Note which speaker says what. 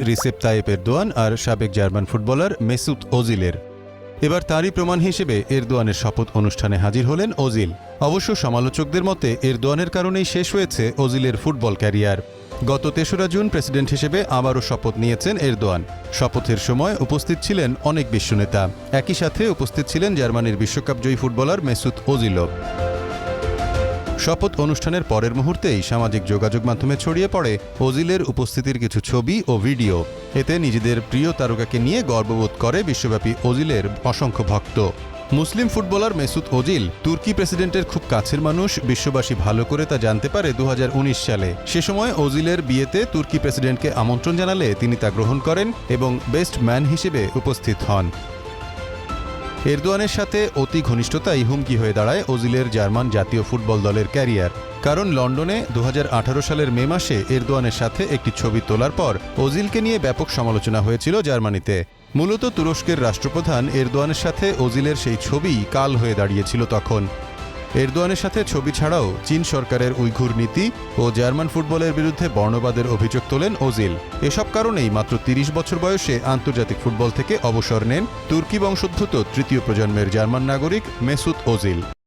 Speaker 1: Recep Tayyip Erdogan আর সাবেক German footballer Mesut ওজিলের। এবার তারই প্রমাণ হিসেবে এরদোয়ানের শপথ অনুষ্ঠানে হাজির হলেন ওজিল। অবশ্য সমালোচকদের মতে এরদোয়ানের কারণেই শেষ হয়েছে ওজিলের ফুটবল ক্যারিয়ার। গত ৩রা জুন প্রেসিডেন্ট হিসেবে আবারও শপথ নিয়েছেন এরদোয়ান। শপথের সময় উপস্থিত ছিলেন অনেক বিশ্বনেতা। একই সাথে উপস্থিত ছিলেন জার্মানির বিশ্বকাপজয়ী ফুটবলার মেসুত ওজিলও। শপথ অনুষ্ঠানের পরের মুহূর্তেই সামাজিক যোগাযোগ মাধ্যমে ছড়িয়ে পড়ে ওজিলের উপস্থিতির কিছু ছবি ও ভিডিও। এতে নিজেদের প্রিয় তারকাকে নিয়ে গর্ববোধ করে বিশ্বব্যাপী ওজিলের অসংখ্য ভক্ত। মুসলিম ফুটবলার মেসুত ওজিল তুর্কি প্রেসিডেন্টের খুব কাছের মানুষ। বিশ্ববাসী ভালো করে তা জানতে পারে ২০১৯ সালে। সে সময় ওজিলের বিয়েতে তুর্কি প্রেসিডেন্টকে আমন্ত্রণ জানালে তিনি তা গ্রহণ করেন এবং বেস্ট ম্যান হিসেবে উপস্থিত হন। এরদোয়ানের সাথে অতি ঘনিষ্ঠতাই হুমকি হয়ে দাঁড়ায় ওজিলের জার্মান জাতীয় ফুটবল দলের ক্যারিয়ার। কারণ লন্ডনে ২০১৮ সালের মে মাসে এরদোয়ানের সাথে একটি ছবি তোলার পর ওজিলকে নিয়ে ব্যাপক সমালোচনা হয়েছিল জার্মানিতে। মূলত তুরস্কের রাষ্ট্রপ্রধান এরদোয়ানের সাথে ওজিলের সেই ছবি কাল হয়ে দাঁড়িয়েছিল তখন। এরদোয়ানের সাথে ছবি ছাড়াও চীন সরকারের উইঘুর নীতি ও জার্মান ফুটবলের বিরুদ্ধে বর্ণবাদের অভিযোগ তোলেন ওজিল। এসব কারণেই মাত্র ৩০ বছর বয়সে আন্তর্জাতিক ফুটবল থেকে অবসর নেন তুর্কি বংশোদ্ভূত তৃতীয় প্রজন্মের জার্মান নাগরিক মেসুত ওজিল।